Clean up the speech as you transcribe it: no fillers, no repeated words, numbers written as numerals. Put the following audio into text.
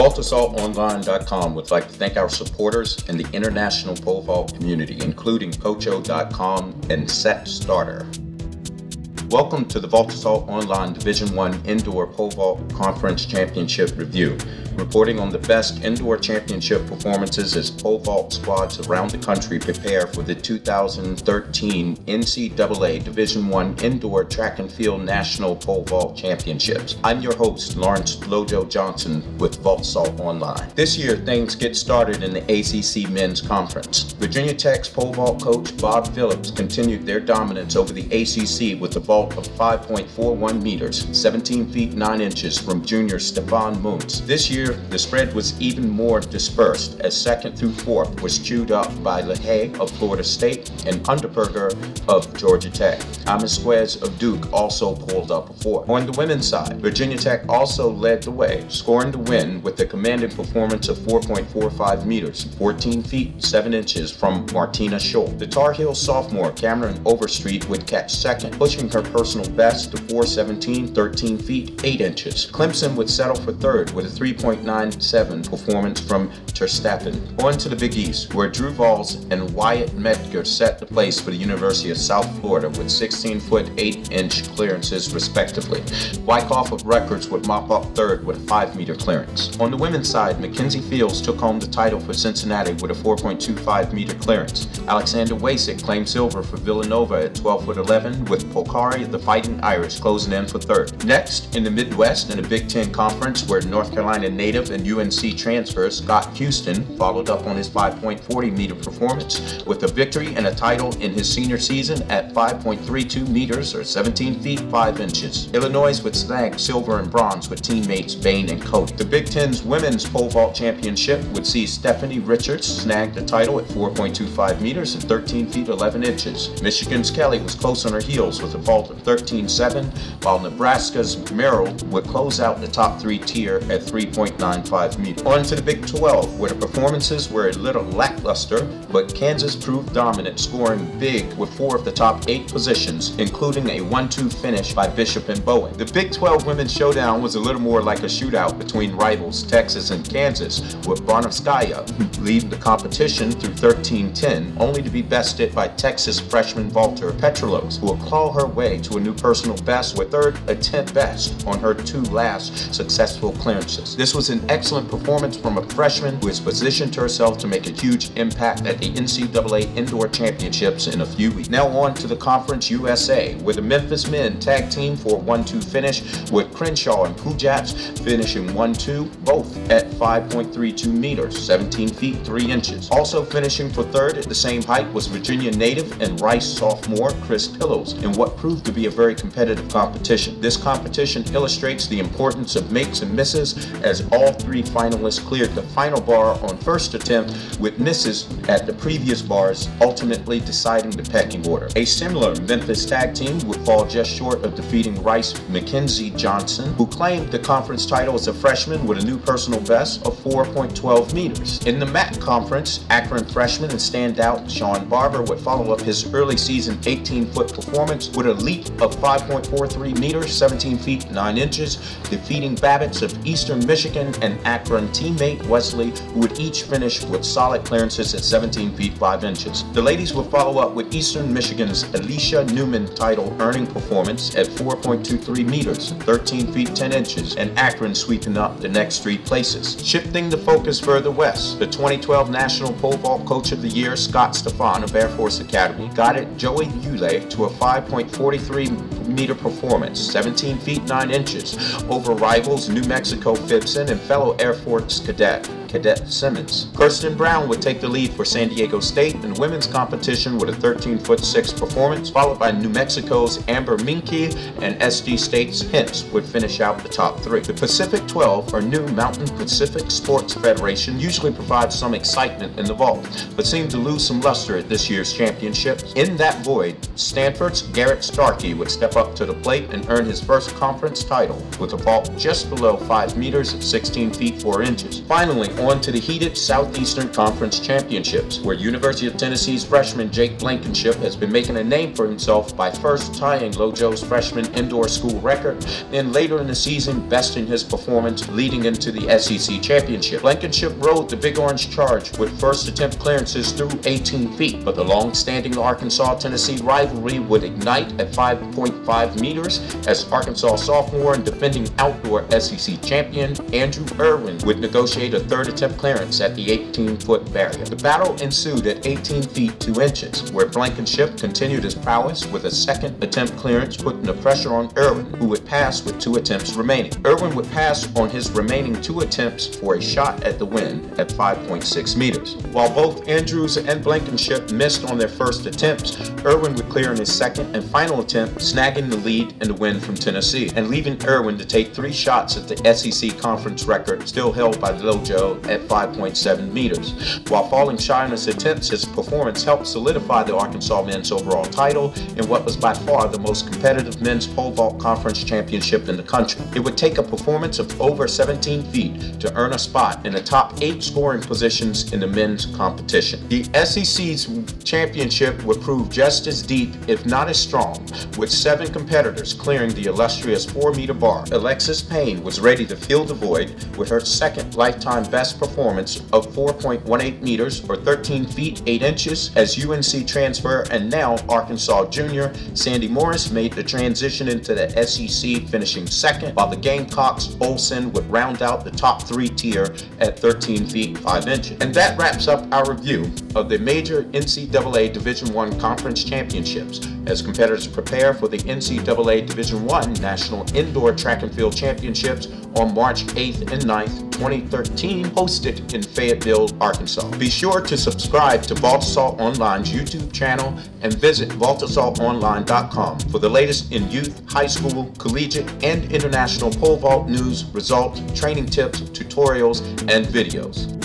VaultAssaultOnline.com would like to thank our supporters and the international pole vault community, including LoJo.com and SetStarter. Welcome to the Vault Assault Online Division I Indoor Pole Vault Conference Championship Review, reporting on the best indoor championship performances as pole vault squads around the country prepare for the 2013 NCAA Division I Indoor Track and Field National Pole Vault Championships. I'm your host, Lawrence LoJo Johnson with Vault Assault Online. This year, things get started in the ACC Men's Conference. Virginia Tech's pole vault coach Bob Phillips continued their dominance over the ACC with a vault of 5.41 meters, 17 feet 9 inches from junior Stefan Muntz. This year, the spread was even more dispersed as second through fourth was chewed up by LaHaye of Florida State and Underberger of Georgia Tech. Amisquez of Duke also pulled up a fourth. On the women's side, Virginia Tech also led the way, scoring the win with a commanding performance of 4.45 meters, 14 feet 7 inches from Martina Scholl. The Tar Heel sophomore Cameron Overstreet would catch second, pushing her personal best to 4:17, 13 feet 8 inches. Clemson would settle for third with a 3.97 performance from Terstappen. On to the Big East, where Drew Valls and Wyatt Medgar set the place for the University of South Florida with 16-foot 8-inch clearances respectively. Wyckoff of Records would mop up third with a 5-meter clearance. On the women's side, Mackenzie Fields took home the title for Cincinnati with a 4.25-meter clearance. Alexander Wasik claimed silver for Villanova at 12'11" with Polcari the Fighting Irish closing in for third. Next, in the Midwest in the Big Ten Conference, where North Carolina native and UNC transfer Scott Houston followed up on his 5.40-meter performance with a victory and a title in his senior season at 5.32 meters or 17 feet 5 inches. Illinois would snag silver and bronze with teammates Bain and Cody. The Big Ten's Women's Pole Vault Championship would see Stephanie Richards snag the title at 4.25 meters and 13 feet 11 inches. Michigan's Kelly was close on her heels with a vault of 13.7, while Nebraska's Merrill would close out the top three tier at 3.95 meters. On to the Big 12, where the performances were a little lackluster, but Kansas proved dominant, scoring big with 4 of the top 8 positions, including a 1-2 finish by Bishop and Bowen. The Big 12 Women's Showdown was a little more like a shootout between rivals Texas and Kansas, with Barnovskaya leading the competition through 13.10, only to be bested by Texas freshman vaulter Petrolos, who will claw her way to a new personal best with third attempt best on her 2 last successful clearances. This was an excellent performance from a freshman who has positioned herself to make a huge impact at the NCAA Indoor Championships in a few weeks. Now on to the Conference USA, where the Memphis men tag team for a 1-2 finish with Crenshaw and Pujaps finishing 1-2, both at 5.32 meters, 17 feet 3 inches. Also finishing for third at the same height was Virginia native and Rice sophomore Chris Pillows in what proved to be a very competitive competition. This competition illustrates the importance of makes and misses, as all 3 finalists cleared the final bar on first attempt, with misses at the previous bars ultimately deciding the pecking order. A similar Memphis tag team would fall just short of defeating Rice Mackenzie Johnson, who claimed the conference title as a freshman with a new personal best of 4.12 meters. In the MAC Conference, Akron freshman and standout Sean Barber would follow up his early season 18-foot performance with a leap of 5.43 meters, 17 feet 9 inches, defeating Babbitts of Eastern Michigan and Akron teammate Wesley, who would each finish with solid clearances at 17 feet 5 inches. The ladies would follow up with Eastern Michigan's Alicia Newman title earning performance at 4.23 meters, 13 feet 10 inches, and Akron sweeping up the next 3 places. Shifting the focus further west, the 2012 National Pole Vault Coach of the Year, Scott Stefan of Air Force Academy, guided Joey Ulay to a 5.43 meter performance, 17 feet 9 inches, over rivals New Mexico Fibson and fellow Air Force Cadet Simmons. Kirsten Brown would take the lead for San Diego State in women's competition with a 13'6" performance, followed by New Mexico's Amber Minke and SD State's Hintz would finish out the top 3. The Pacific 12, or New Mountain Pacific Sports Federation, usually provides some excitement in the vault, but seemed to lose some luster at this year's championships. In that void, Stanford's Garrett Starkey would step up to the plate and earn his first conference title with a vault just below 5 meters at 16 feet 4 inches. Finally, on to the heated Southeastern Conference Championships, where University of Tennessee's freshman Jake Blankenship has been making a name for himself by first tying LoJo's freshman indoor school record, then later in the season besting his performance leading into the SEC Championship. Blankenship rode the Big Orange charge with first attempt clearances through 18 feet, but the long-standing Arkansas-Tennessee rivalry would ignite at 5.5 meters as Arkansas sophomore and defending outdoor SEC champion Andrew Irwin would negotiate a third attempt clearance at the 18-foot barrier. The battle ensued at 18 feet 2 inches, where Blankenship continued his prowess with a second attempt clearance, putting the pressure on Irwin, who would pass with 2 attempts remaining. Irwin would pass on his remaining 2 attempts for a shot at the win at 5.6 meters. While both Andrews and Blankenship missed on their first attempts, Irwin would clear in his second and final attempt, snagging the lead in the win from Tennessee, and leaving Irwin to take 3 shots at the SEC conference record still held by LoJo at 5.7 meters. While falling shy on his attempts, his performance helped solidify the Arkansas men's overall title in what was by far the most competitive men's pole vault conference championship in the country. It would take a performance of over 17 feet to earn a spot in the top 8 scoring positions in the men's competition. The SEC's championship would prove just as deep, if not as strong, with 7 competitors clearing the illustrious 4-meter bar. Alexis Payne was ready to fill the void with her second lifetime best performance of 4.18 meters or 13 feet 8 inches as UNC transfer and now Arkansas junior Sandy Morris made the transition into the SEC, finishing second, while the Gamecocks' Olsen would round out the top 3 tier at 13 feet 5 inches. And that wraps up our review of the major NCAA Division I Conference Championships as competitors prepare for the NCAA Division I National Indoor Track and Field Championships on March 8th and 9th, 2013, hosted in Fayetteville, Arkansas. Be sure to subscribe to Vaultassault Online's YouTube channel and visit vaultassaultonline.com for the latest in youth, high school, collegiate, and international pole vault news, results, training tips, tutorials, and videos.